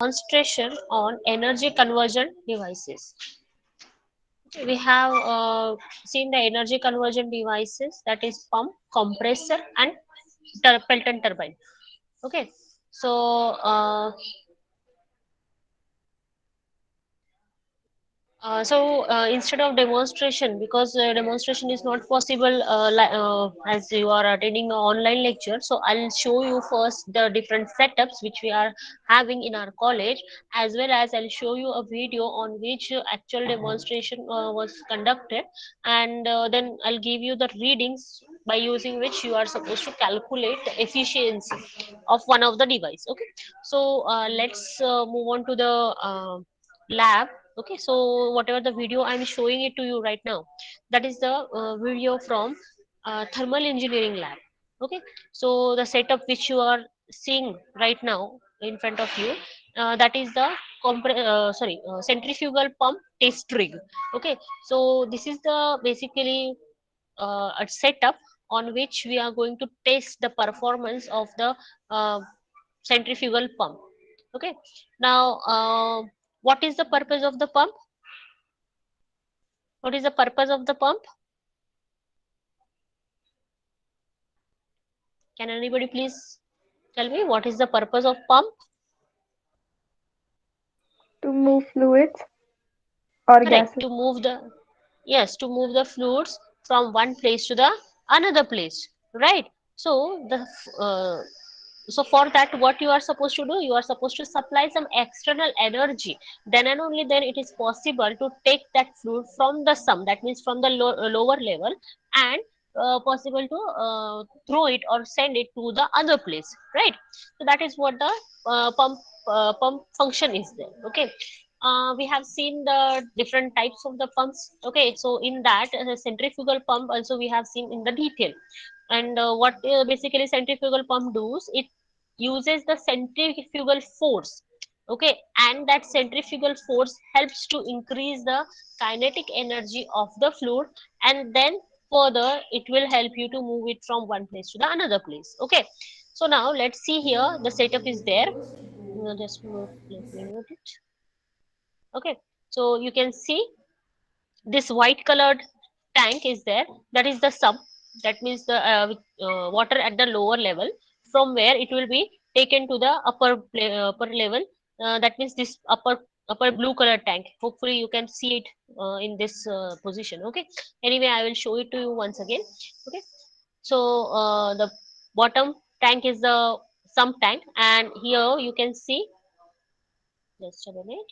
Demonstration on energy conversion devices. We have seen the energy conversion devices, that is pump, compressor, and Pelton turbine. Okay, so instead of demonstration, because demonstration is not possible as you are attending an online lecture, so I'll show you first the different setups which we are having in our college, as well as I'll show you a video on which actual demonstration was conducted, and then I'll give you the readings by using which you are supposed to calculate the efficiency of one of the device. Okay, so let's move on to the lab. Okay, so whatever the video I'm showing it to you right now, that is the video from thermal engineering lab. Okay, so the setup which you are seeing right now in front of you, that is the centrifugal pump test rig. Okay, so this is the basically a setup on which we are going to test the performance of the uh, centrifugal pump. Okay, now what is the purpose of the pump? What is the purpose of the pump? Can anybody please tell me what is the purpose of pump? To move fluids or Correct. gases. To move the, yes, to move the fluids from one place to the another place. Right. So the so for that, what you are supposed to do, you are supposed to supply some external energy. Then and only then it is possible to take that fluid from the sum. That means from the lower level, and possible to throw it or send it to the other place. Right. So that is what the pump function is there. Okay, we have seen the different types of the pumps. Okay, so in that centrifugal pump also we have seen in the detail. And what basically centrifugal pump does, it uses the centrifugal force. Okay, and that centrifugal force helps to increase the kinetic energy of the fluid, and then further it will help you to move it from one place to the another place. Okay, so now let's see here, the setup is there. Just let me note it. Okay, so you can see this white colored tank is there, that is the sub, that means the water at the lower level, from where it will be taken to the upper level. That means this upper blue color tank, hopefully you can see it in this position. Okay, anyway I will show it to you once again. Okay, so the bottom tank is the sump tank, and here you can see, just a minute.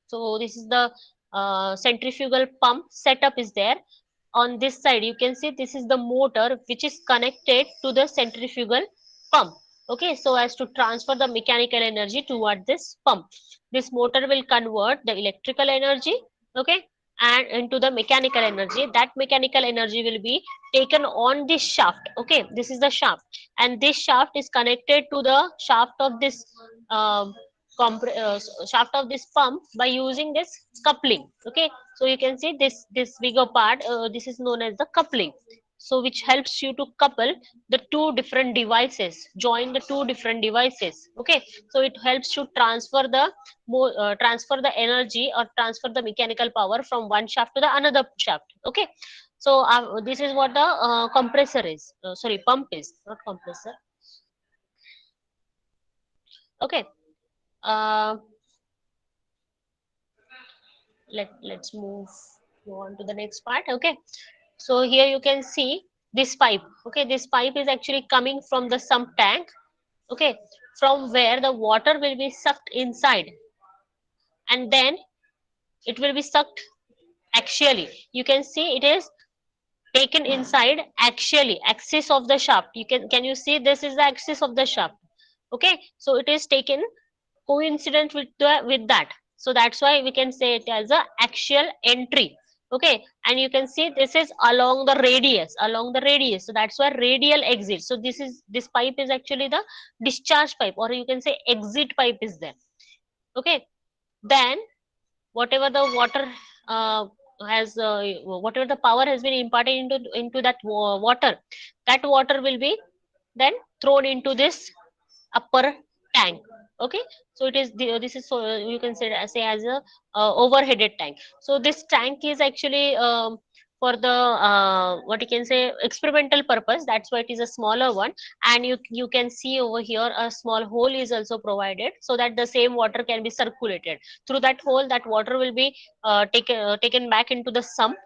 So this is the centrifugal pump setup is there. On this side you can see this is the motor which is connected to the centrifugal pump. Okay, so as to transfer the mechanical energy toward this pump, this motor will convert the electrical energy, okay, and into the mechanical energy. That mechanical energy will be taken on this shaft. Okay, this is the shaft, and this shaft is connected to the shaft of this um, shaft of this pump by using this coupling. Okay, so you can see this bigger part, this is known as the coupling, so which helps you to couple the two different devices, join the two different devices. Okay, so it helps to transfer the transfer the energy or transfer the mechanical power from one shaft to the another shaft. Okay, so this is what the compressor is, sorry, pump is, not compressor. Okay, uh, let's move on to the next part. Okay, so here you can see this pipe. Okay, this pipe is actually coming from the sump tank. Okay, from where the water will be sucked inside, and then it will be sucked axially. You can see it is taken inside axially, axis of the shaft. Can you see this is the axis of the shaft? Okay, so it is taken coincident with that, so that's why we can say it as a axial entry. Okay, and you can see this is along the radius, so that's why radial exit. So this pipe is actually the discharge pipe, or you can say exit pipe is there. Okay, then whatever the water uh, has whatever the power has been imparted into that water, that water will be then thrown into this upper tank. Okay, so it is this is, so you can say as a overheaded tank. So this tank is actually for the what you can say experimental purpose, that's why it is a smaller one. And you can see over here a small hole is also provided, so that the same water can be circulated through that hole. That water will be taken back into the sump.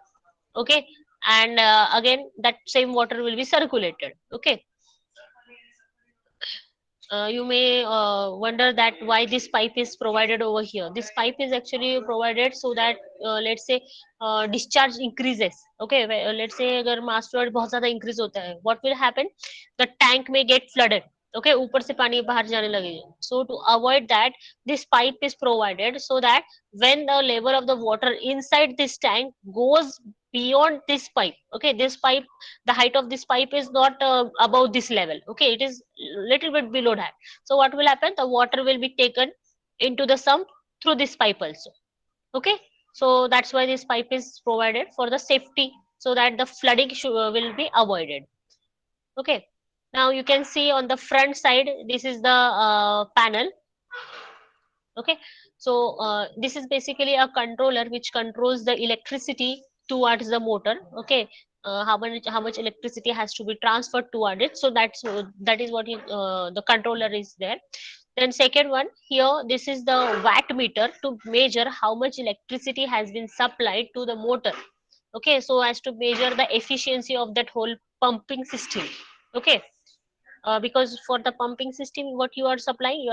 Okay, and again that same water will be circulated. Okay, you may wonder that why this pipe is provided over here. This pipe is actually provided so that let's say discharge increases. Okay, let's say अगर mass flow बहुत ज़्यादा increase होता है, what will happen? The tank may get flooded. Okay, ऊपर से पानी बाहर जाने लगेगा. So to avoid that, this pipe is provided so that when the level of the water inside this tank goes beyond this pipe, okay, this pipe, the height of this pipe is not above this level. Okay, it is little bit below that. So what will happen? The water will be taken into the sump through this pipe also. Okay, so that's why this pipe is provided for the safety, so that the flooding will be avoided. Okay, now you can see on the front side, this is the panel. Okay, so this is basically a controller which controls the electricity towards the motor. Okay, how much electricity has to be transferred toward it, so that is what the controller is there. Then second one here, this is the watt meter to measure how much electricity has been supplied to the motor. Okay, so as to measure the efficiency of that whole pumping system. Okay, because for the pumping system, what you are supplying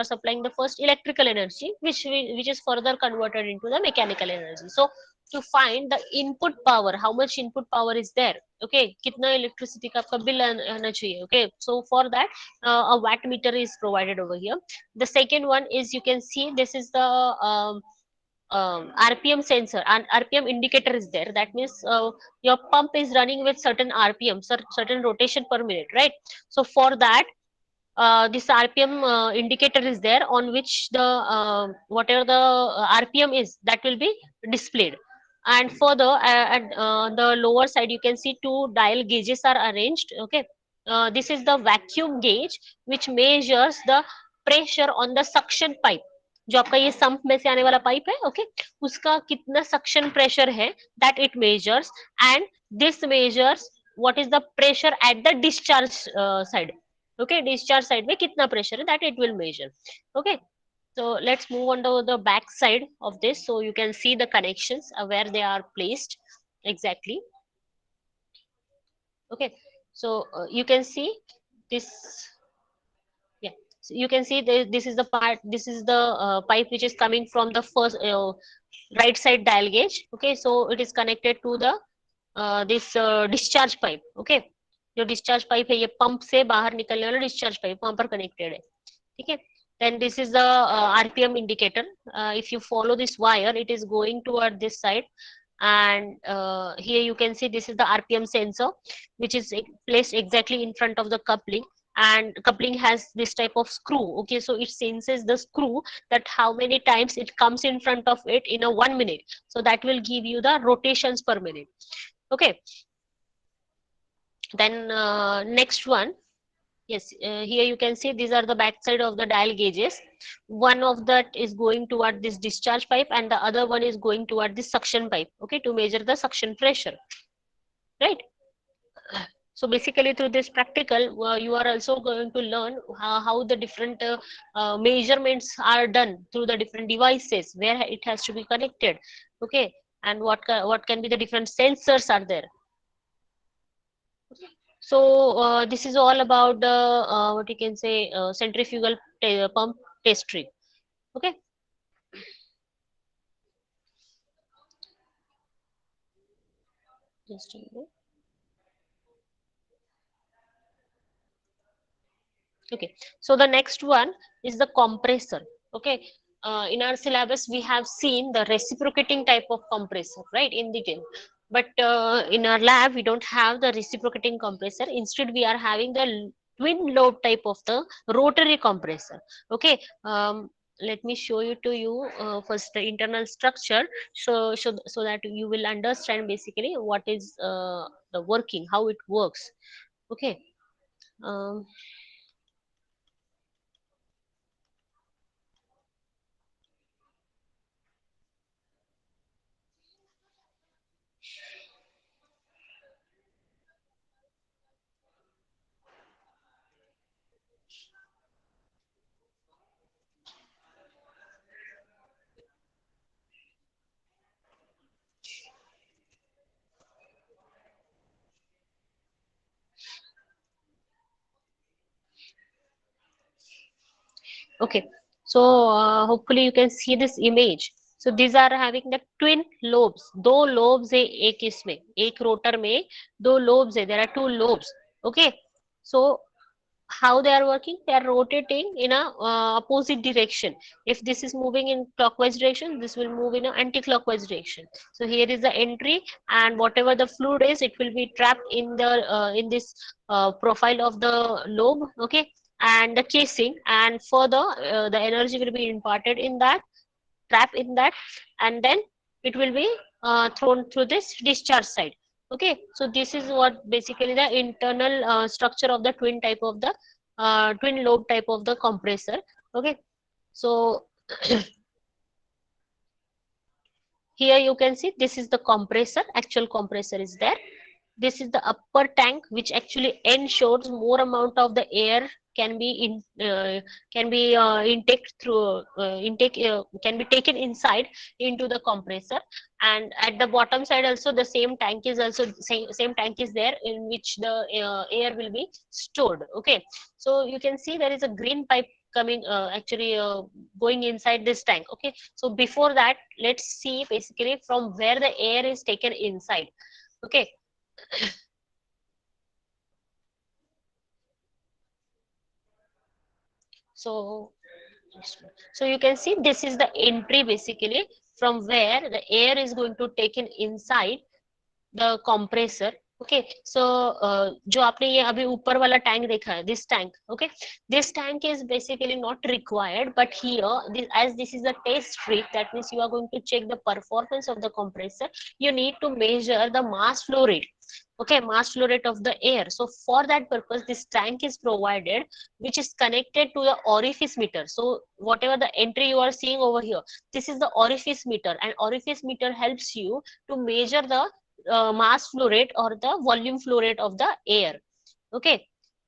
the first electrical energy, which is further converted into the mechanical energy. So to find the input power, how much input power is there, okay, kitna electricity ka aapka bill aana chahiye. Okay, so for that a watt meter is provided over here. The second one is, you can see, this is the RPM sensor and RPM indicator is there. That means your pump is running with certain RPM, certain rotation per minute, right? So for that, this RPM indicator is there, on which the whatever the RPM is, that will be displayed. And further, at the lower side, you can see two dial gauges are arranged. Okay, this is the vacuum gauge which measures the pressure on the suction pipe. जो आपका ये sump में से आने वाला pipe है, okay, उसका कितना सक्शन प्रेशर है, that it measures. And this measures what is the pressure at the discharge side. Okay, discharge side में कितना pressure है, that it will measure. Okay, so let's move on to the back side of this, so you can see the connections where they are placed exactly. Okay, so you can see this. Yeah, so you can see this is the part, this is the pipe which is coming from the first right side dial gauge. Okay, so it is connected to the this discharge pipe. Okay, जो discharge pipe है, ये pump से बाहर निकलने वाला discharge pipe वहां पर connected है. ठीक है, then this is the RPM indicator. If you follow this wire, it is going toward this side. And here you can see this is the RPM sensor, which is placed exactly in front of the coupling. And coupling has this type of screw. Okay, so it senses the screw, that how many times it comes in front of it in a 1 minute. So that will give you the rotations per minute. Okay, then next one. Yes, here you can see these are the back side of the dial gauges. One of that is going toward this discharge pipe, and the other one is going toward this suction pipe. Okay, to measure the suction pressure, right? So basically through this practical, you are also going to learn how the different measurements are done through the different devices, where it has to be connected. Okay, and what can be the different sensors are there. So this is all about the what you can say centrifugal pump test rig. Okay. Just a minute. Okay, so the next one is the compressor. Okay, in our syllabus we have seen the reciprocating type of compressor, right, in detail. But in our lab we don't have the reciprocating compressor. Instead we are having the twin lobe type of the rotary compressor. Okay, let me show you to you first the internal structure, so that you will understand basically what is the working, how it works. Okay. um, Okay, so hopefully you can see this image. So these are having the twin lobes. दो lobes है एक इसमें, एक rotor में दो lobes है. There are two lobes. Okay, so how they are working? They are rotating in a opposite direction. If this is moving in clockwise direction, this will move in an anti-clockwise direction. So here is the entry, and whatever the fluid is, it will be trapped in this profile of the lobe. Okay, and the casing, and further the energy will be imparted in that, trap in that, and then it will be thrown through this discharge side. Okay, so this is what basically the internal structure of the twin lobe type of the compressor. Okay, so here you can see this is the compressor, actual compressor is there. This is the upper tank, which actually ensures more amount of the air can be intake through intake can be taken inside into the compressor. And at the bottom side also the same tank is also same tank is there, in which the air will be stored. Okay, so you can see there is a green pipe coming actually going inside this tank. Okay, so before that, let's see basically from where the air is taken inside. Okay, so so you can see this is the entry basically, from where the air is going to taken inside the compressor. Okay, so जो आपने ये अभी ऊपर वाला tank देखा है, this tank. Okay, this tank is basically not required, but here as this is a test strip, that means you are going to check the performance of the compressor. You need to measure the mass flow rate. Okay, mass flow rate of the air. So for that purpose, this tank is provided, which is connected to the orifice meter. So whatever the entry you are seeing over here, this is the orifice meter, and orifice meter helps you to measure the mass flow rate or the volume flow rate of the air. Okay,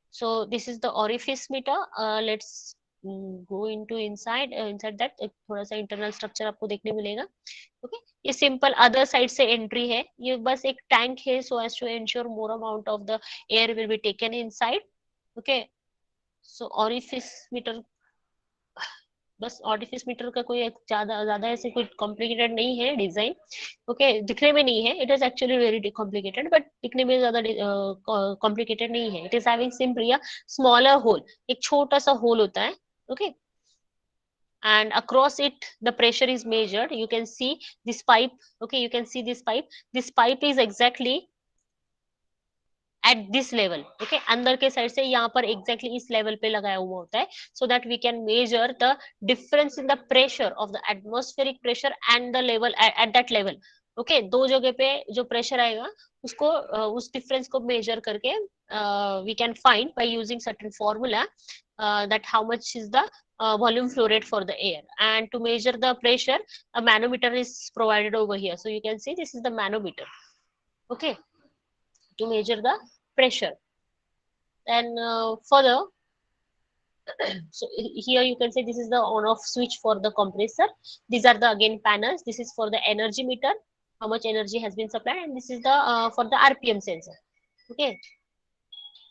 so this is the orifice meter. Let's go into inside that एक थोड़ा सा internal structure आपको देखने मिलेगा. Okay, ये simple other side से entry है, ये बस एक tank है, so as to ensure more amount of the air will be taken inside. Okay, so orifice meter, बस ऑरिफिस मीटर का कोई ज्यादा ज्यादा ऐसे कोई कॉम्प्लिकेटेड नहीं है डिजाइन. ओके, दिखने में नहीं है, it is actually very complicated, but दिखने में ज्यादा कॉम्प्लिकेटेड नहीं है. It is having simply a smaller hole, एक छोटा सा होल होता है. Okay, and across it the pressure is measured. You can see this pipe. Okay, you can see this pipe. This pipe is exactly at this level. Okay, अंदर के side से यहाँ पर exactly इस level पे लगाया हुआ होता है, so that we can measure the difference in the pressure of the atmospheric pressure and the level at that level. Okay, दो जगह पे जो pressure आएगा उसको उस difference को measure करके we can find by using certain formula that how much is the volume flow rate for the air. And to measure the pressure, a manometer is provided over here. So you can see this is the manometer. Okay, to measure the pressure. Then further, so here you can say this is the on off switch for the compressor. These are the again panels. This is for the energy meter, how much energy has been supplied, and this is the for the RPM sensor. Okay,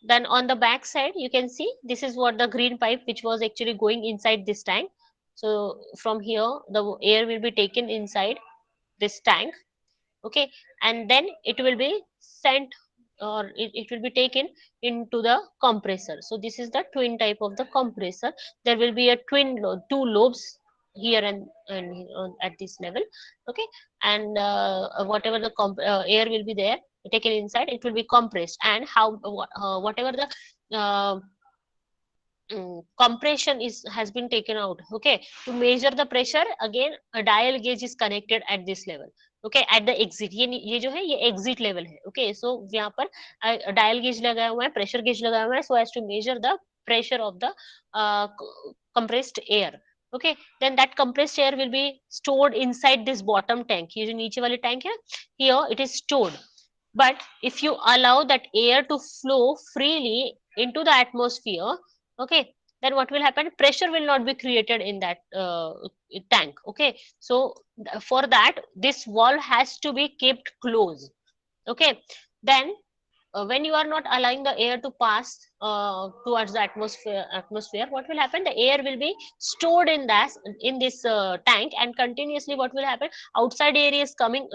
then on the back side you can see this is what the green pipe which was actually going inside this tank. So from here the air will be taken inside this tank. Okay, and then it will be sent, or it will be taken into the compressor. So this is the twin type of the compressor. There will be a two lobes here and at this level. Okay, and whatever the air will be there taken inside, it will be compressed, and how whatever the compression has been taken out. Okay, to measure the pressure, again a dial gauge is connected at this level. Okay, at the exit, ये जो है ये exit level है. Okay, so यहाँ पर dial gauge लगाया हुआ है, pressure gauge लगाया हुआ है, so as to measure the pressure of the compressed air. Okay, then that compressed air will be stored inside this bottom tank. ये जो नीचे वाली tank है, here it is stored. But if you allow that air to flow freely into the atmosphere, okay, then what will happen? Pressure will not be created in that tank. Okay, so for that this valve has to be kept closed. Okay, then when you are not allowing the air to pass towards the atmosphere, what will happen? The air will be stored in that, in this tank, and continuously what will happen? Outside air is coming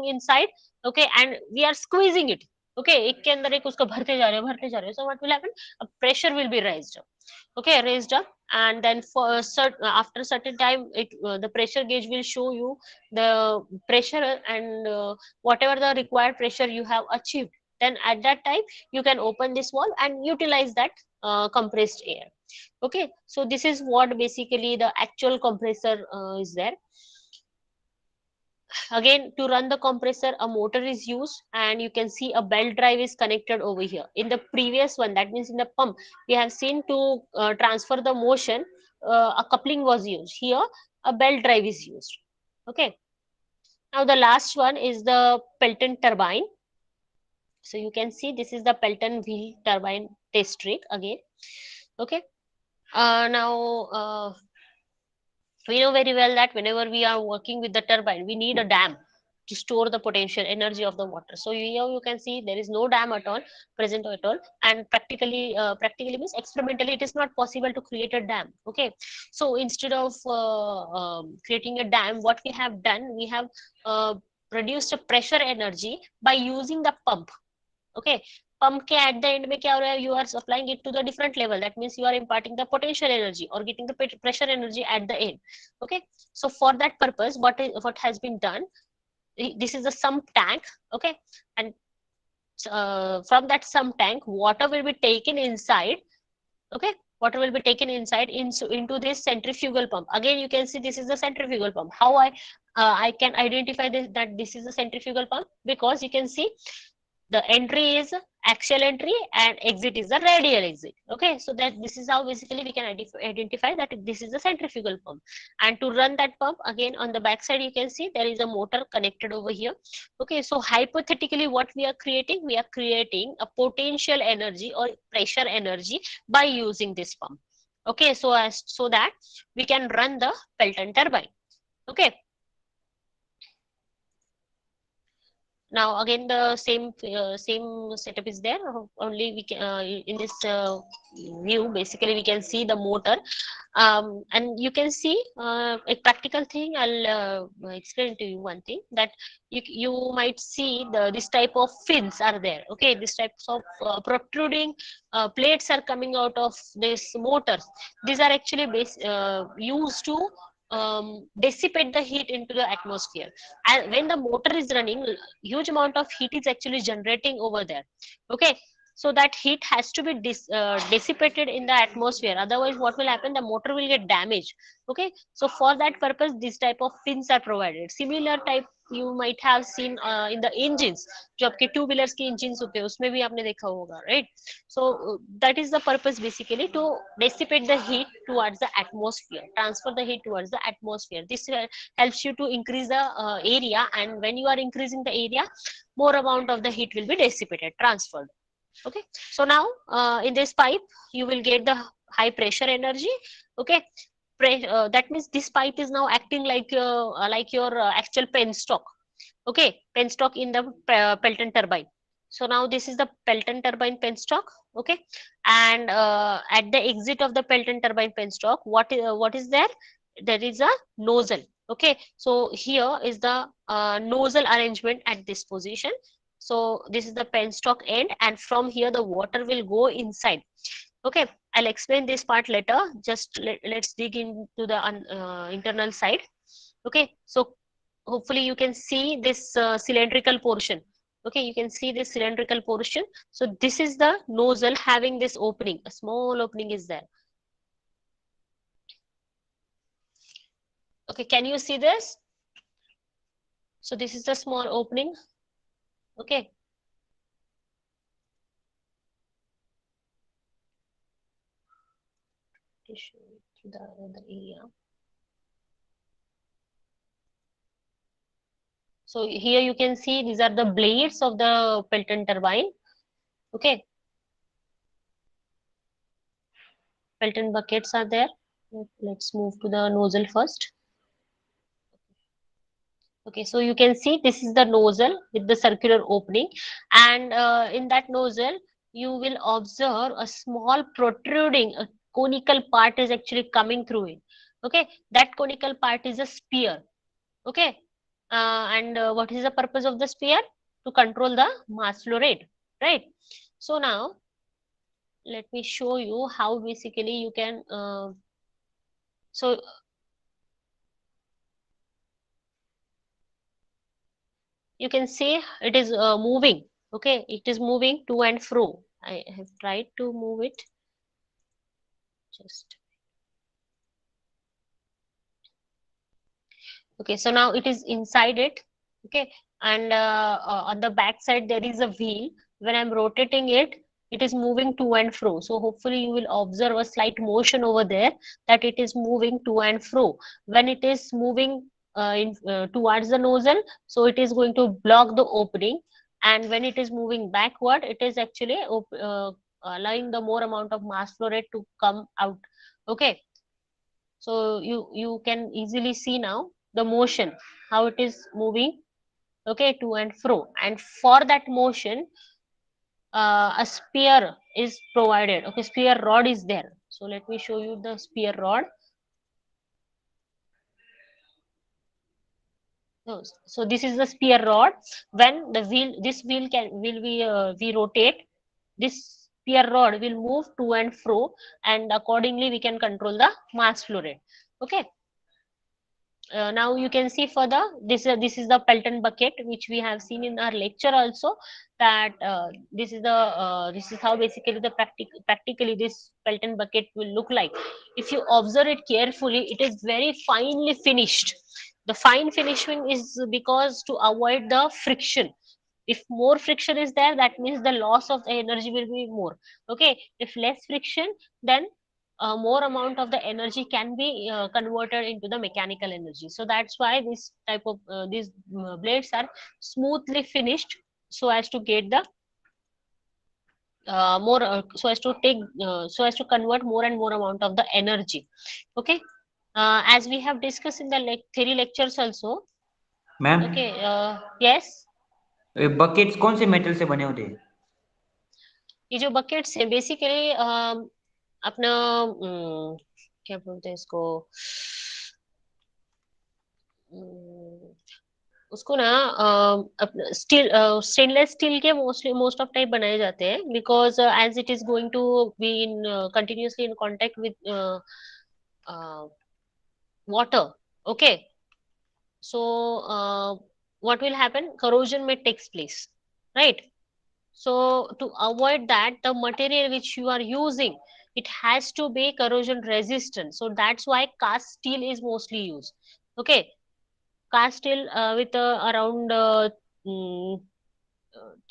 inside. Okay, and we are squeezing it. Okay, एक के अंदर एक उसको भरते जा रहे हैं. So what will happen? A pressure will be raised up. Okay, raised up, and then for after certain time, the pressure gauge will show you the pressure, and whatever the required pressure you have achieved, then at that time you can open this valve and utilize that compressed air. Okay, so this is what basically the actual compressor is there. Again, to run the compressor, a motor is used, and you can see a belt drive is connected over here. In the previous one, that means in the pump, we have seen to transfer the motion, a coupling was used. Here, a belt drive is used. Okay. Now the last one is the Pelton turbine. So you can see this is the Pelton wheel turbine test rig again. Okay. Now we know very well that whenever we are working with the turbine, we need a dam to store the potential energy of the water. So here you can see there is no dam at all present at all, and practically means experimentally it is not possible to create a dam. Okay, so instead of creating a dam, what we have done, we have produced a pressure energy by using the pump. Okay, pump के at the end में क्या हो रहा है? You are supplying it to the different level. That means you are imparting the potential energy or getting the pressure energy at the end. Okay, so for that purpose, what has been done? This is a sump tank. Okay, and from that sump tank, water will be taken inside. Okay, water will be taken inside into this centrifugal pump. Again, you can see this is the centrifugal pump. How I can identify this, that this is a centrifugal pump? Because you can see the entry is axial entry and exit is the radial exit. Okay, so that this is how basically we can identify that this is a centrifugal pump. And to run that pump, again on the back side you can see there is a motor connected over here. Okay, so hypothetically what we are creating? We are creating a potential energy or pressure energy by using this pump. Okay, so that we can run the Pelton turbine. Okay, now again the same setup is there, only we can in this view basically we can see the motor, and you can see a practical thing. I'll explain to you one thing, that you might see this type of fins are there. Okay, this types of protruding plates are coming out of this motors. These are actually used to dissipate the heat into the atmosphere. And when the motor is running, huge amount of heat is actually generating over there. Okay, so that heat has to be dissipated in the atmosphere, otherwise what will happen? The motor will get damaged. Okay, so for that purpose this type of fins are provided. Similar type you might have seen in the engines, जो आपके two wheelers की engines होते हैं उसमें भी आपने देखा होगा, right? So that is the purpose basically, to dissipate the heat towards the atmosphere, transfer the heat towards the atmosphere. This helps you to increase the area, and when you are increasing the area, more amount of the heat will be dissipated, transferred. Okay, so now in this pipe you will get the high pressure energy. Okay, that means this pipe is now acting like your actual penstock. Okay, penstock in the Pelton turbine. So now this is the Pelton turbine penstock. Okay, and at the exit of the Pelton turbine penstock, what is there? There is a nozzle. Okay, so here is the nozzle arrangement at this position. So this is the penstock end, and from here the water will go inside. Okay, I'll explain this part later. Just let's dig into the internal side. Okay, so hopefully you can see this cylindrical portion. Okay, you can see this cylindrical portion. So this is the nozzle having this opening. A small opening is there. Okay, can you see this? So this is the small opening. Okay, to show you the other area. So here you can see these are the blades of the Pelton turbine. Okay, Pelton buckets are there. Let's move to the nozzle first. Okay, so you can see this is the nozzle with the circular opening, and in that nozzle you will observe a small protruding, a conical part is actually coming through it. Okay, that conical part is a spear. Okay, and what is the purpose of the spear? To control the mass flow rate, right? So now let me show you how basically you can. So you can see it is moving. Okay, it is moving to and fro. I have tried to move it. Just okay. So now it is inside it. Okay, and on the back side there is a wheel. When I'm rotating it, it is moving to and fro. So hopefully you will observe a slight motion over there, that it is moving to and fro. When it is moving towards the nozzle, so it is going to block the opening, and when it is moving backward, it is actually allowing the more amount of mass flow rate to come out. Okay, so you can easily see now the motion, how it is moving, okay, to and fro. And for that motion, a spear is provided. Okay, spear rod is there. So let me show you the spear rod. So this is the spear rod. When the wheel, this wheel can will we rotate, this spear rod will move to and fro, and accordingly we can control the mass flow rate. Okay, now you can see further, this is the Pelton bucket, which we have seen in our lecture also, that this is how basically the practically this Pelton bucket will look like. If you observe it carefully, it is very finely finished. The fine finishing is because to avoid the friction. If more friction is there, that means the loss of the energy will be more. Okay, if less friction, then more amount of the energy can be converted into the mechanical energy. So that's why this type of these blades are smoothly finished, so as to get the more so as to take so as to convert more and more amount of the energy. Okay, as we have discussed in the theory lectures also. Ma'am, Okay, yes. Buckets कौन से metal से बने होते हैं? ये जो buckets है basically अपना क्या बोलते हैं इसको, अम, उसको ना स्टील, स्टेनलेस स्टील के मोस्टली मोस्ट ऑफ टाइप बनाए जाते हैं, because as it is going to be in continuously in contact with water. Okay, so what will happen, corrosion may takes place, right? So to avoid that, the material which you are using, it has to be corrosion resistant. So that's why cast steel is mostly used. Okay, cast steel with around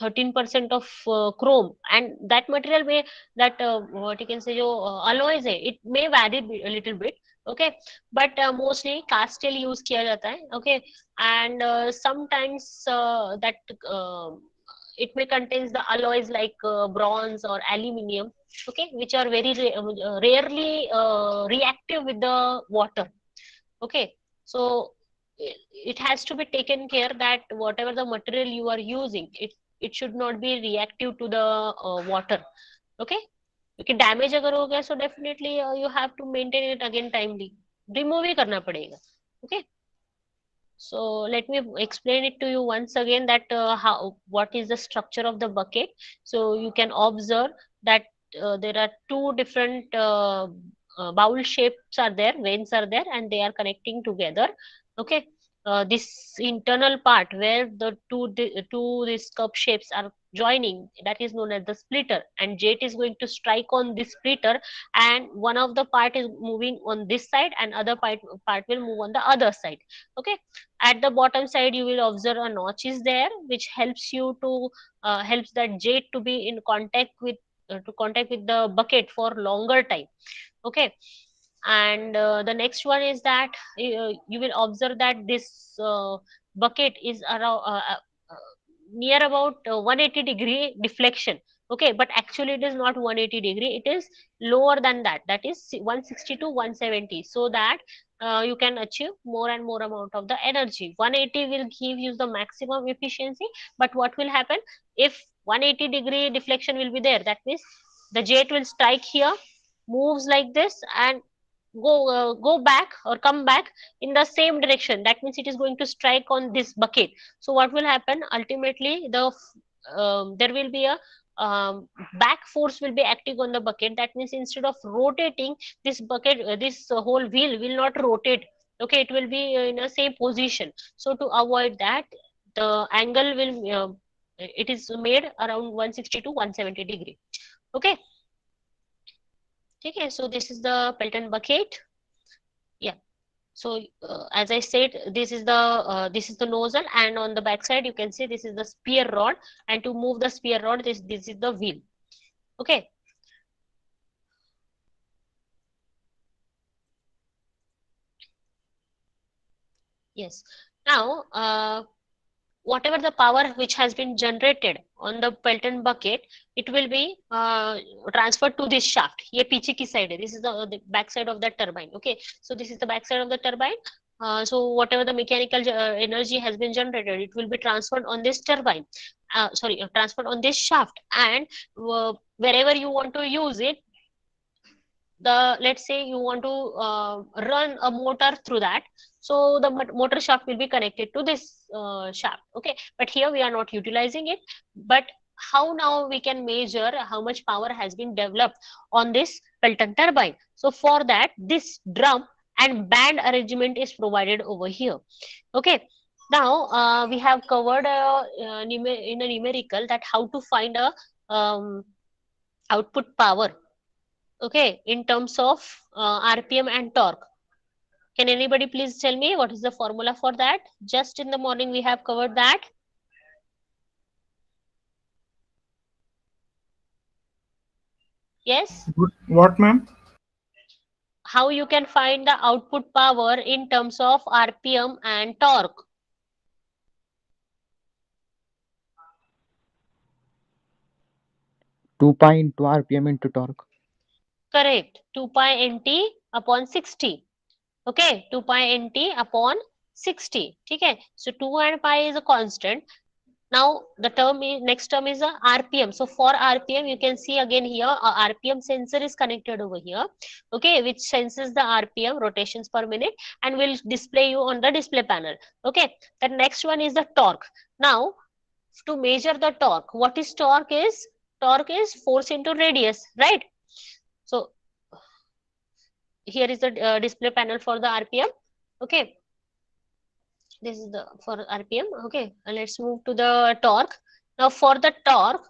13% of chrome, and that material may, that what you can say, jo alloys hai, it may vary a little bit. Okay, but mostly cast steel use kiya jata hai. Okay, and sometimes that it may contains the alloys like bronze or aluminium. Okay, which are very rarely reactive with the water. Okay, so it has to be taken care that whatever the material you are using, it should not be reactive to the water. Okay, क्योंकि damage अगर हो गया, so definitely you have to maintain it again timely, remove ही करना पड़ेगा. Okay, so let me explain it to you once again, that how, what is the structure of the bucket. So you can observe that there are two different bowl shapes are there, veins are there, and they are connecting together. Okay, this internal part where the two these cup shapes are joining, that is known as the splitter, and jet is going to strike on this splitter, and one of the part is moving on this side and other part will move on the other side. Okay, at the bottom side you will observe a notch is there, which helps you to helps that jet to be in contact with to contact with the bucket for longer time. Okay, and the next one is that you will observe that this bucket is around near about 180-degree deflection. Okay, but actually it is not 180 degree, it is lower than that, that is 160 to 170, so that you can achieve more and more amount of the energy. 180 will give you the maximum efficiency, but what will happen if 180-degree deflection will be there? That means the jet will strike here, moves like this, and go back or come back in the same direction. That means it is going to strike on this bucket. So what will happen ultimately? There will be a back force will be acting on the bucket. That means instead of rotating, this bucket, this whole wheel will not rotate. Okay, it will be in a same position. So to avoid that, the angle will it is made around 160 to 170 degree. Okay. Okay, so this is the Pelton bucket. Yeah. So as I said, this is the nozzle, and on the back side you can see this is the spear rod, and to move the spear rod, this is the wheel. Okay. Yes. Now, whatever the power which has been generated on the Pelton bucket, it will be transferred to this shaft. ये पीछे की side है. This is the back side of the turbine. Okay, so this is the back side of the turbine. So whatever the mechanical energy has been generated, it will be transferred on this turbine. Transferred on this shaft, and wherever you want to use it, let's say you want to run a motor through that, so the motor shaft will be connected to this shaft. Okay, but here we are not utilizing it. But how now we can measure how much power has been developed on this Pelton turbine? So for that, this drum and band arrangement is provided over here. Okay, now we have covered in a numerical that how to find a output power, okay, in terms of RPM and torque. Can anybody please tell me what is the formula for that? Just in the morning we have covered that. Yes? What, ma'am? How you can find the output power in terms of RPM and torque? Two pi into RPM into torque. Correct. 2 pi nt upon 60. Okay, 2 pi nt upon 60. Okay, so 2 and pi is a constant. Now the next term is a RPM. So for RPM, you can see again here a RPM sensor is connected over here. Okay, which senses the RPM, rotations per minute, and will display you on the display panel. Okay, the next one is the torque. Now to measure the torque, what is torque is? Torque is force into radius, right? So here is the display panel for the RPM. Okay, this is the for RPM. Okay, let's move to the torque. Now for the torque,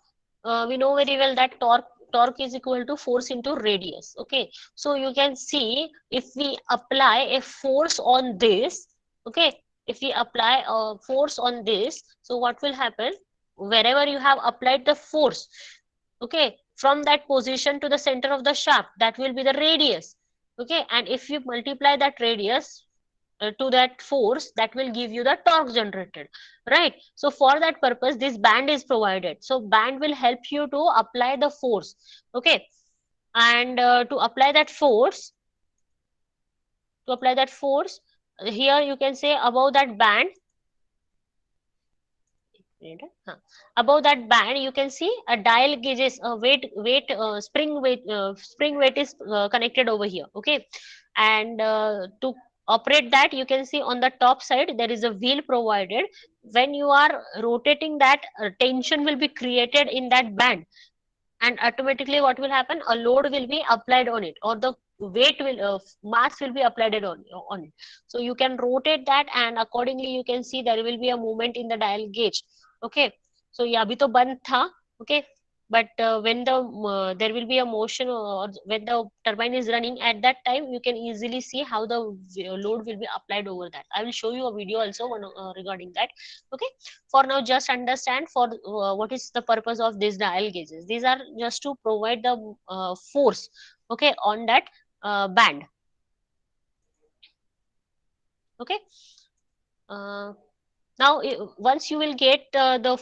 we know very well that torque is equal to force into radius. Okay, so you can see if we apply a force on this, okay, if we apply a force on this, so what will happen? Wherever you have applied the force, okay, from that position to the center of the shaft, that will be the radius. Okay, and if you multiply that radius to that force, that will give you the torque generated, right? So for that purpose, this band is provided. So band will help you to apply the force. Okay, and to apply that force, here you can say above that band, above that band you can see a dial gauges, spring weight is connected over here. Okay, and to operate that, you can see on the top side there is a wheel provided. When you are rotating that, tension will be created in that band, and automatically what will happen? A load will be applied on it, or the weight will mass will be applied on it. So you can rotate that, and accordingly you can see there will be a movement in the dial gauge. Okay, so ये अभी तो बंद था. Okay, but when there will be a motion, or when the turbine is running, at that time you can easily see how the load will be applied over that. I will show you a video also regarding that. Okay, for now just understand for what is the purpose of these dial gauges. These are just to provide the force, okay, on that band. Okay, now once you will get the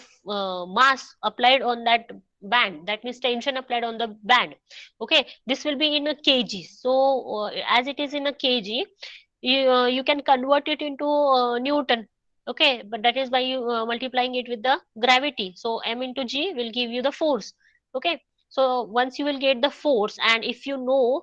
mass applied on that band, that means tension applied on the band. Okay, this will be in a kg. So as it is in a kg, you can convert it into Newton. Okay, but that is by you multiplying it with the gravity. So m into g will give you the force. Okay, so once you will get the force, and if you know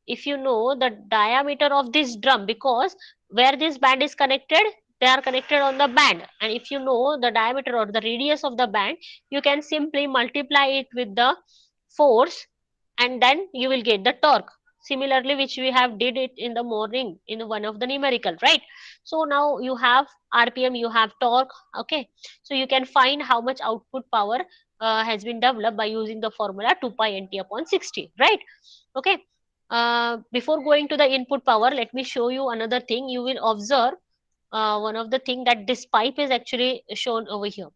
the diameter of this drum, because where this band is connected, they are connected on the band, and if you know the diameter or the radius of the band, you can simply multiply it with the force, and then you will get the torque. Similarly, which we have did it in the morning in one of the numerical, right? So now you have rpm, you have torque. Okay, so you can find how much output power has been developed by using the formula 2 pi nt upon 60, right? Okay, before going to the input power, let me show you another thing. You will observe one of the thing that this pipe is actually shown over here.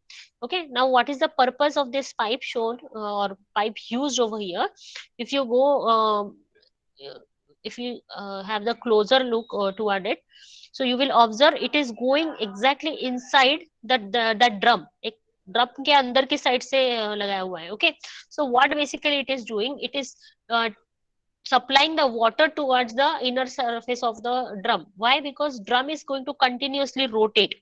Okay, now what is the purpose of this pipe shown or pipe used over here? If you go if you have the closer look toward it, so you will observe it is going exactly inside that drum. एक drum के अंदर की side से लगाया हुआ है. Okay, so what basically it is doing, it is uh, supplying the water towards the inner surface of the drum. Why? Because drum is going to continuously rotate.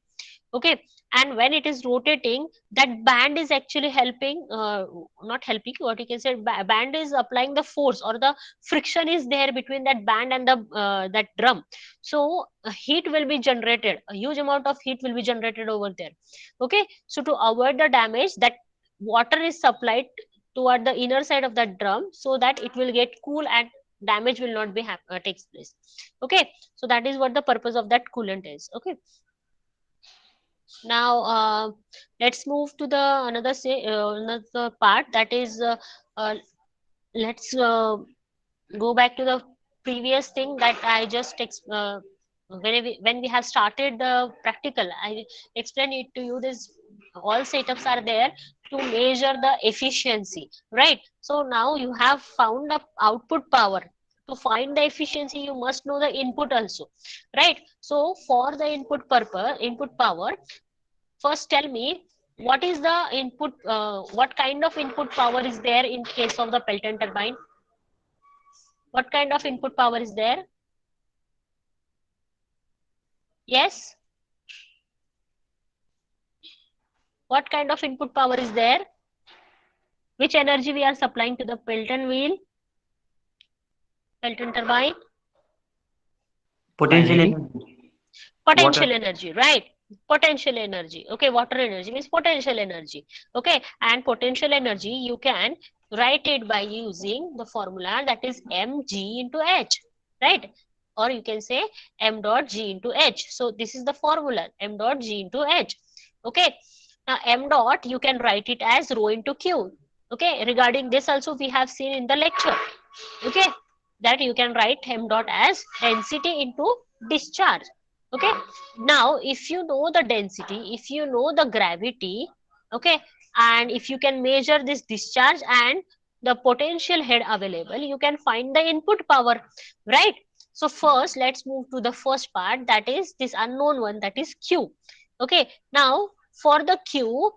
Okay, and when it is rotating, that band is actually helping, not helping, what you can say, band is applying the force, or the friction is there between that band and the that drum. So heat will be generated, a huge amount of heat will be generated over there. Okay, so to avoid the damage, that water is supplied toward the inner side of that drum, so that it will get cool and damage will not be takes place. Okay, so that is what the purpose of that coolant is. Okay, now let's move to the another part, that is let's go back to the previous thing that I just when we have started the practical, I explained it to you. This all setups are there to measure the efficiency, right? So now you have found the output power. To find the efficiency, you must know the input also, right? So for the input power, first tell me what is the input, what kind of input power is there in case of the Pelton turbine? What kind of input power is there? Yes? What kind of input power is there? Which energy we are supplying to the Pelton wheel? Pelton turbine? Potential Energy. energy. Potential Water. energy, right? Potential energy. Okay, water energy means potential energy. Okay, and potential energy you can write it by using the formula that is mg into h, right? Or you can say m dot g into h. So this is the formula, m dot g into h. Okay, now m dot you can write it as rho into q. Okay, regarding this also we have seen in the lecture. Okay, that you can write m dot as density into discharge. Okay, now if you know the density, if you know the gravity, okay, and if you can measure this discharge and the potential head available, you can find the input power, right? So first let's move to the first part, that is this unknown one, that is q. Okay, now for the q,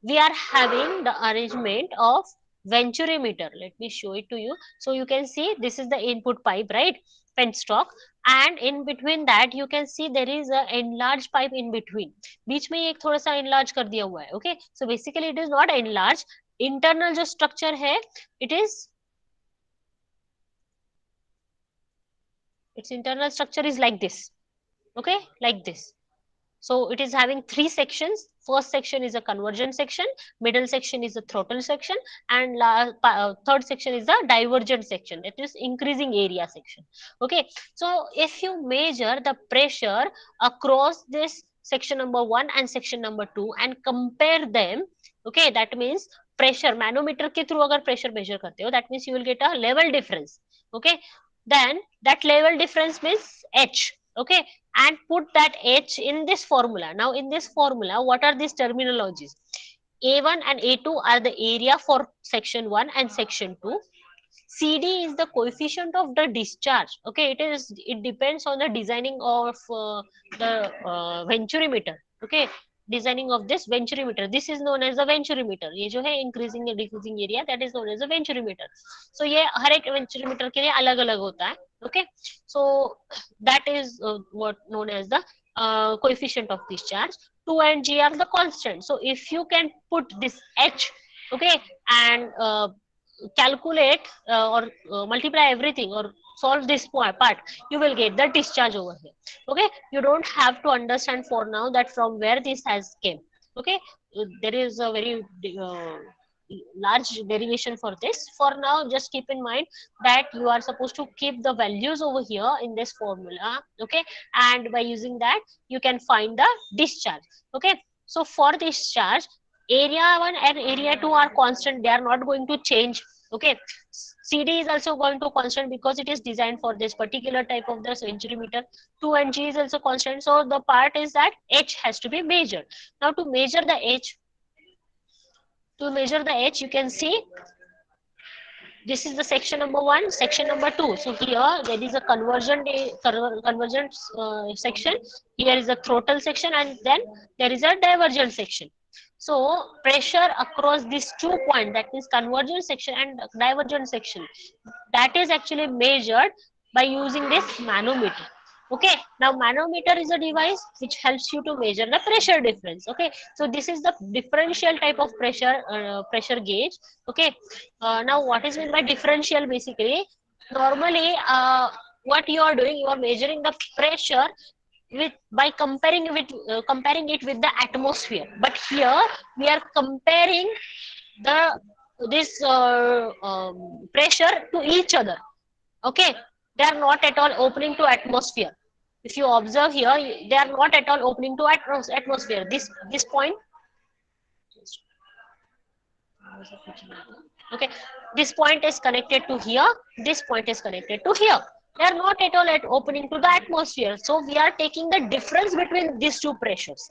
we are having the arrangement of venturimeter. Let me show it to you. So you can see this is the input pipe, right? Penstock, and in between that you can see there is a enlarged pipe in between. बीच में एक थोड़ा सा enlarge कर दिया हुआ है. Okay, so basically it is not enlarged. Internal जो structure है, it is, its internal structure is like this. Okay, like this. So it is having three sections. First section is a convergent section, middle section is a throttle section, and third section is the divergent section. It is increasing area section. Okay, so if you measure the pressure across this section number 1 and section number 2 and compare them, okay, that means pressure manometer के through अगर pressure measure करते हो, that means you will get a level difference. Okay, then that level difference means h. Okay, and put that h in this formula. Now in this formula, what are these terminologies? A1 and A2 are the area for section 1 and section 2. CD is the coefficient of the discharge. Okay, it depends on the designing of the venturimeter. Okay, designing of this venturimeter. This is known as a venturimeter. ये जो है increasing and decreasing area, that is known as a venturimeter. So ये हर एक venturimeter के लिए अलग अलग होता है. Okay, so that is what known as the coefficient of discharge. 2 and G are the constant. So if you can put this H, okay, and calculate or multiply everything or solve this part, you will get the discharge over here. Okay, you don't have to understand for now that from where this has came. Okay, there is a very large derivation for this. For now, just keep in mind that you are supposed to keep the values over here in this formula. Okay, and by using that you can find the discharge. Okay, so for discharge, area 1 and area 2 are constant, they are not going to change. Okay, CD is also going to constant because it is designed for this particular type of the venturimeter. 2 and G is also constant. So the part is that H has to be measured. Now to measure the H, you can see this is the section number 1, section number 2. So here there is a convergent section, here is a throttle section, and then there is a divergent section. So pressure across these 2 points, that is convergent section and divergent section, that is actually measured by using this manometer. Okay, now manometer is a device which helps you to measure the pressure difference. Okay, so this is the differential type of pressure gauge. Okay, now what is meant by differential? Basically, normally what you are doing, you are measuring the pressure by comparing it with the atmosphere, but here we are comparing this pressure to each other. Okay, they are not at all opening to atmosphere. If you observe here, they are not at all opening to atmosphere. This point, okay, this point is connected to here, this point is connected to here. They are not at all opening to the atmosphere. So we are taking the difference between these 2 pressures.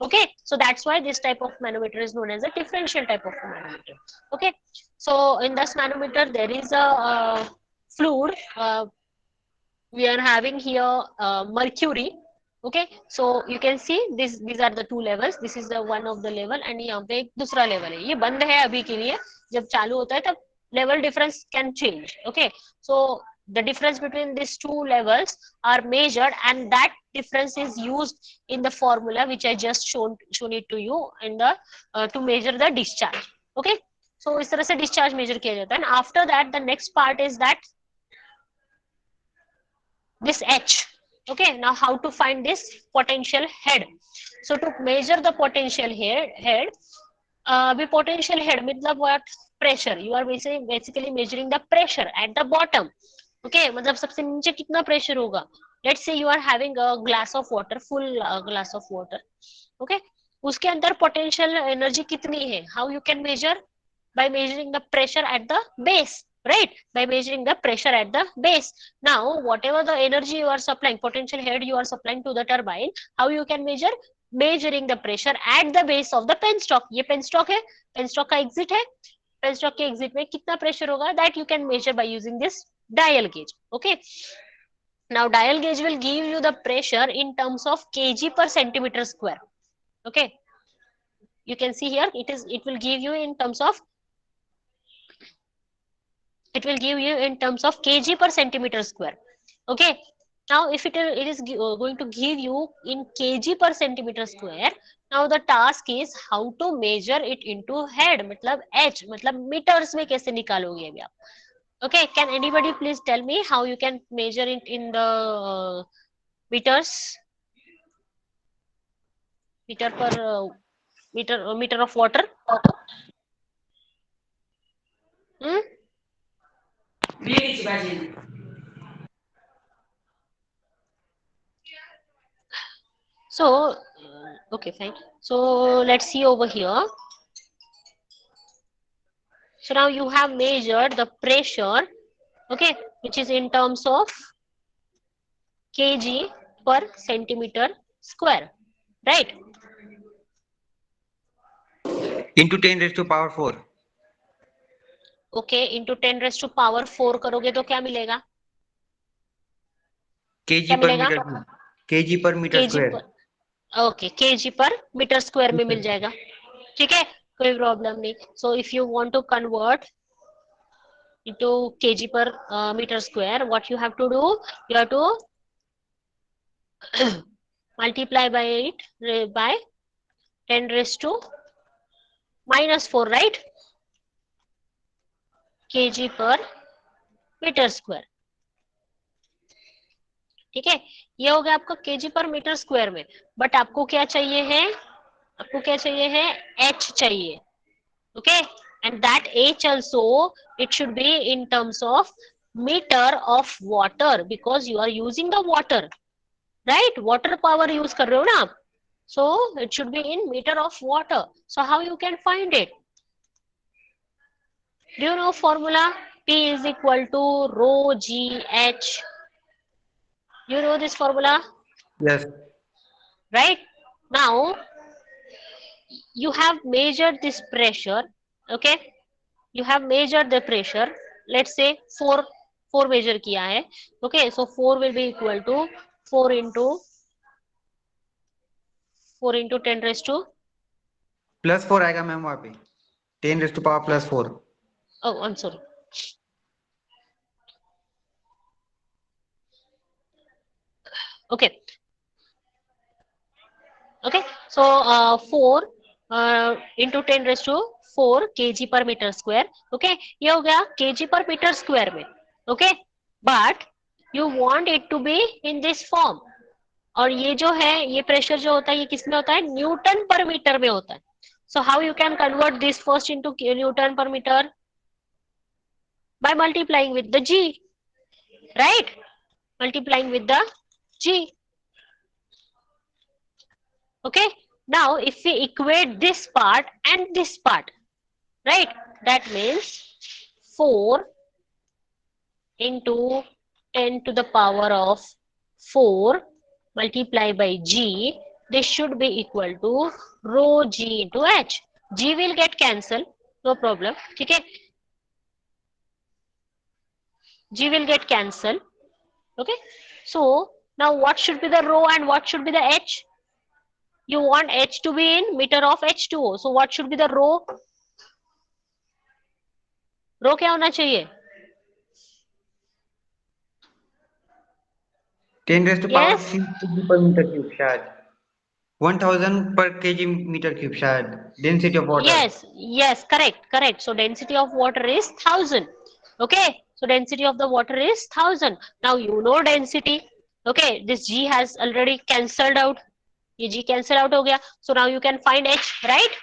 Okay, so that's why this type of manometer is known as a differential type of manometer. Okay, so in this manometer there is a fluid. We are having here mercury. Okay, so you can see these are the 2 levels. This is the one of the level and यहाँ पे एक दूसरा level है. ये बंद है अभी के लिए, जब चालू होता है तब level difference can change. Okay, so the difference between these 2 levels are measured, and that difference is used in the formula which I just shown it to you in the to measure the discharge. Okay, so इस तरह से discharge measure किया जाता है. And after that, the next part is that this H. Okay, now how to find this potential head? So to measure the potential head, the potential head मतलब what? Pressure. You are basically measuring the pressure at the bottom. Okay, मतलब सबसे नीचे कितना pressure होगा? Let's say you are having a glass of water, full glass of water. Okay, उसके अंदर potential energy कितनी है? How you can measure? By measuring the pressure at the base. Right, by measuring the pressure at the base. Now whatever the energy you are supplying, potential head you are supplying to the turbine, how you can measure? Measuring the pressure at the base of the penstock. ये penstock है, penstock का exit है, penstock के exit में कितना pressure होगा, that you can measure by using this dial gauge. Okay, now dial gauge will give you the pressure in terms of kg per centimeter square. Okay, you can see here it will give you in terms of kg per centimeter square. Okay, now if it is going to give you in kg per centimeter square, now the task is how to measure it into head, मतलब h, मतलब meters में कैसे निकालोगे अभी आप. Okay, can anybody please tell me how you can measure it in the meters? Meter per meter of water. So okay, fine. So let's see over here. So now you have measured the pressure, okay, which is in terms of kg per centimeter square, right? Into 10 raised to power 4. Okay, into 10 raised to power 4 करोगे तो क्या मिलेगा? kg per meter square. Okay, KG per meter square में मिल जाएगा, ठीक है, कोई प्रॉब्लम नहीं. So if you want to convert into kg per meter square, what you have to do, you have to multiply by it by 10 raised to minus 4, right, kg per meter square. ठीक है, ये हो गया आपका KG per meter square में. But आपको क्या चाहिए है, आपको क्या चाहिए है, एच चाहिए. Okay, and that H also it should be in terms of meter of water, because you are using the water, right, water power use कर रहे हो ना आप. So it should be in meter of water. So how you can find it? Do you know formula? P is equal to rho g h. You know this formula, Yes. right? Now you have measured this pressure. Okay, you have measured the pressure. Let's say 4 measure किया है. Okay, so 4 will be equal to 4 into 10 raised to, plus 4 आएगा ma'am वहाँ पे. 10 raised to power plus 4. oh I'm sorry, okay, okay, so 4 into 10 raised to 4 kg per meter square. Okay, ये हो गया kg per meter square में. Okay, but you want it to be in this form. और ये जो है, ये pressure जो होता है, ये किस में होता है, न्यूटन पर मीटर में होता है. So how you can convert this first into Newton per meter? By multiplying with the G, right? Multiplying with the G. Okay, now if we equate this part and this part, right, that means 4 into 10 to the power of 4 multiplied by G, this should be equal to rho G into H. G will get cancelled, no problem, ठीक है, G will get cancelled. Okay, so now what should be the rho and what should be the H? You want H to be in meter of H2O, so what should be the rho? Rho क्या होना चाहिए? 10 raised to power Yes, 3 kg per meter cube शायद. 1000 per kg meter cube शायद. Density of water. yes, correct. So density of water is 1000. Okay, so density of the water is 1000. Now you know density. Okay, this G has already cancelled out. ये G cancel out हो गया. So now you can find H, right?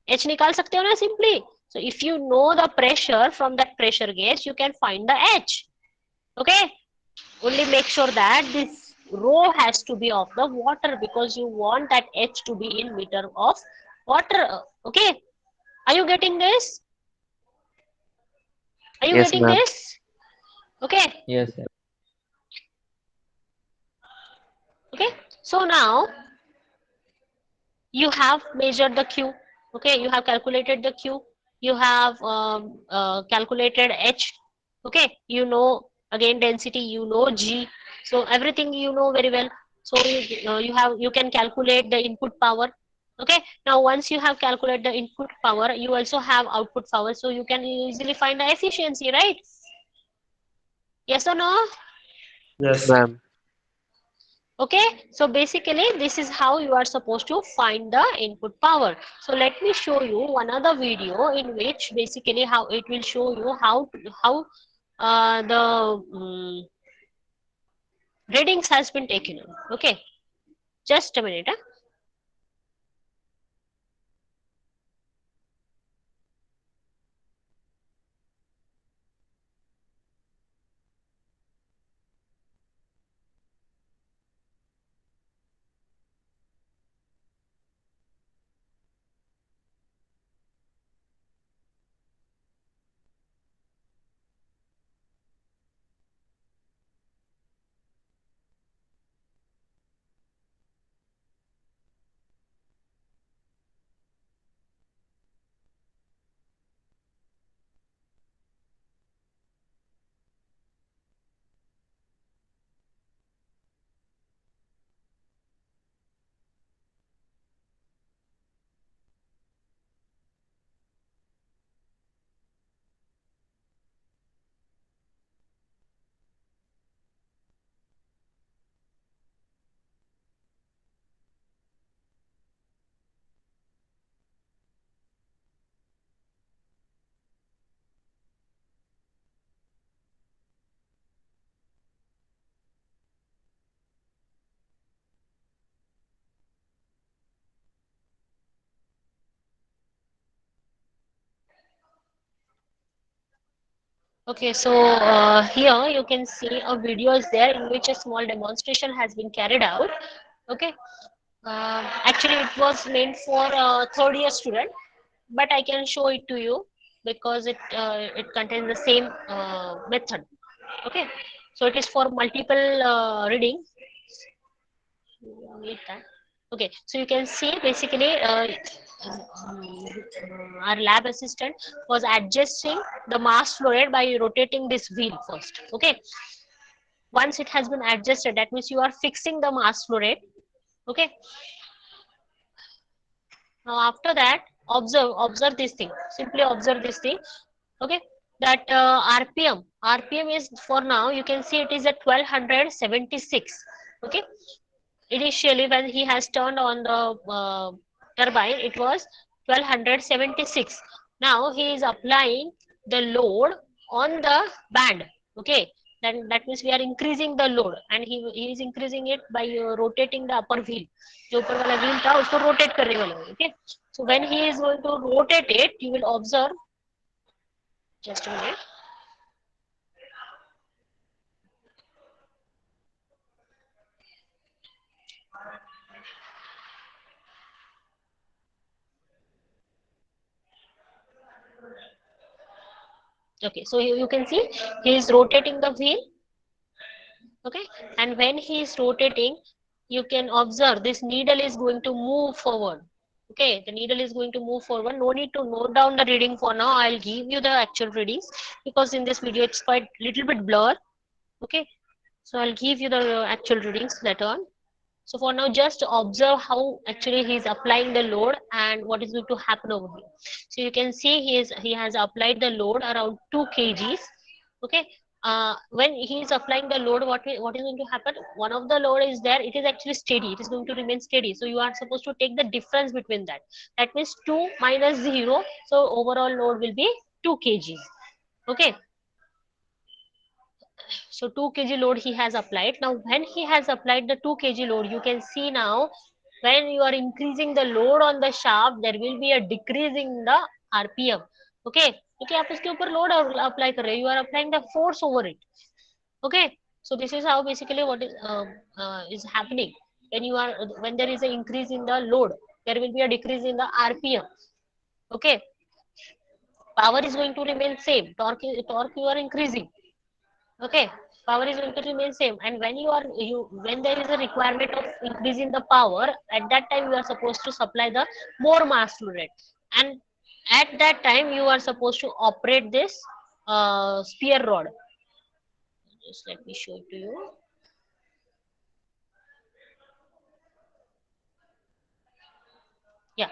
H निकाल सकते हो ना simply. So if you know the pressure from that pressure gauge, you can find the H. Okay, only make sure that this rho has to be of the water, because you want that H to be in meter of water. Okay, are you getting this? Are you Yes, getting ma'am. this? Okay, Yes, sir. okay, so now you have measured the Q. Okay, you have calculated the Q, you have calculated H. Okay, you know again density, you know G, so everything you know very well. So you can calculate the input power. Okay, now once you have calculated the input power, you also have output power, so you can easily find the efficiency, right? Yes or no? Yes, Yes. ma'am. Okay, so basically this is how you are supposed to find the input power. So let me show you one other video in which basically how it will show you how the readings has been taken. Okay, just a minute. Huh? Okay, so here you can see a video is there in which a small demonstration has been carried out. Okay, actually it was meant for third year student, but I can show it to you because it contains the same method. Okay, so it is for multiple reading. Wait that. Okay, so you can see basically our lab assistant was adjusting the mass flow rate by rotating this wheel first. Okay, once it has been adjusted, that means you are fixing the mass flow rate. Okay, now after that, observe this thing. Simply observe this thing. Okay, that RPM is for now. You can see it is at 1276. Okay, initially when he has turned on the turbine it was 1276. Now he is applying the load on the band. Okay, then that means we are increasing the load and he is increasing it by rotating the upper wheel. जो ऊपर वाला wheel था उसको rotate करने वाला है. Okay, so when he is going to rotate it you will observe, just a minute. Okay, so you can see he is rotating the wheel. Okay, and when he is rotating you can observe this needle is going to move forward. Okay, the needle is going to move forward. No need to note down the reading for now. I'll give you the actual readings because in this video it's quite little bit blur. Okay, so I'll give you the actual readings later on. So for now, just observe how actually he is applying the load and what is going to happen over here. So you can see he has applied the load around 2 kgs. Okay. When he is applying the load, what is going to happen? One of the load is there. It is actually steady. It is going to remain steady. So you are supposed to take the difference between that. That means 2 minus 0. So overall load will be 2 kgs. Okay. So 2 kg load he has applied. Now when he has applied the 2 kg load, you can see now when you are increasing the load on the shaft, there will be a decrease in the RPM. Okay, क्योंकि आप इसके ऊपर load apply कर रहे हो, you are applying the force over it. Okay, so this is how basically what is happening when there is an increase in the load, there will be a decrease in the RPM. Okay, power is going to remain same, torque you are increasing. Okay, power is going to remain same, and when there is a requirement of increasing the power, at that time you are supposed to supply the more mass flow rate, and at that time you are supposed to operate this spear rod. Just let me show it to you. Yeah,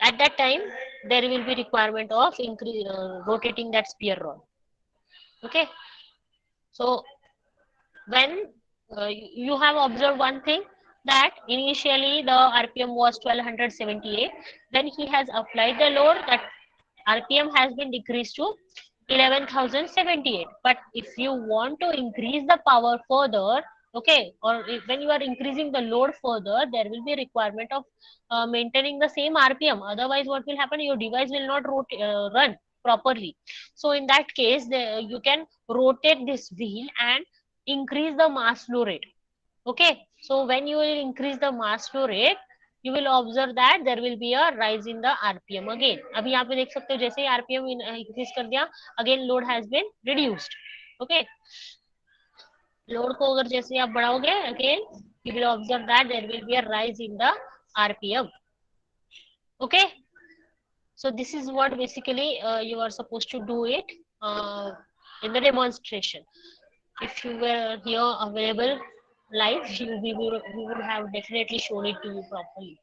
at that time there will be requirement of rotating that spear rod. Okay, so when you have observed one thing, that initially the RPM was 1278, then he has applied the load, that RPM has been decreased to 11,078. But if you want to increase the power further, okay, or when you are increasing the load further, there will be requirement of maintaining the same RPM. Otherwise what will happen, your device will not run properly. So in that case you can rotate this wheel and increase the mass flow rate. Okay, so when you will increase the mass flow rate, you will observe that there will be a rise in the RPM again. अभी यहाँ पे देख सकते हो जैसे ही RPM increase कर दिया, again load has been reduced. Okay, load को अगर जैसे आप बढ़ाओगे, again you will observe that there will be a rise in the RPM. Okay, so this is what basically you are supposed to do it in the demonstration. If you were here available live, we would have definitely shown it to you properly.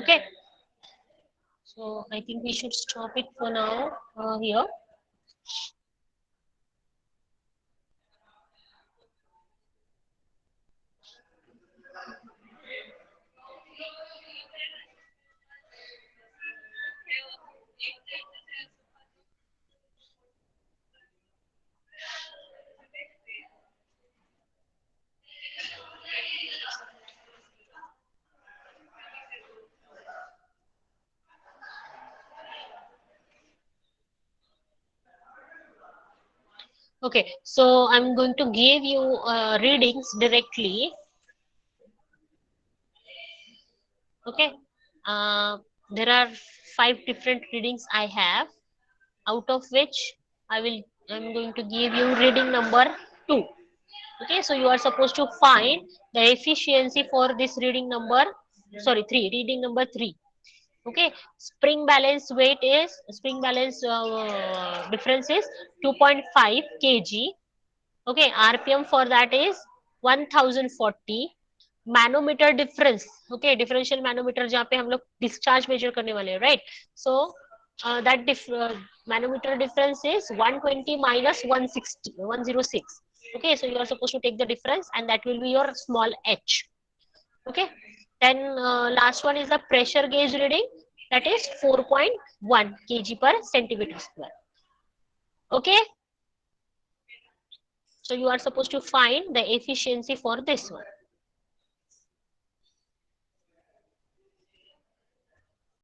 Okay, so I think we should stop it for now here. Okay, so I'm going to give you readings directly. Okay, uh, there are 5 different readings I have, out of which I'm going to give you reading number 2. Okay, so you are supposed to find the efficiency for this reading number, sorry, 3, reading number 3. Okay, spring balance difference is 2.5 kg. Okay, rpm for that is 1040. Manometer difference, okay, differential manometer जहाँ पे हम लोग discharge major करने वाले हैं, right? So that manometer difference is 120 minus 160 106. Okay, so you are supposed to take the difference and that will be your small h. Okay, then last one is the pressure gauge reading, that is 4.1 kg per centimeter square. Okay, so you are supposed to find the efficiency for this one.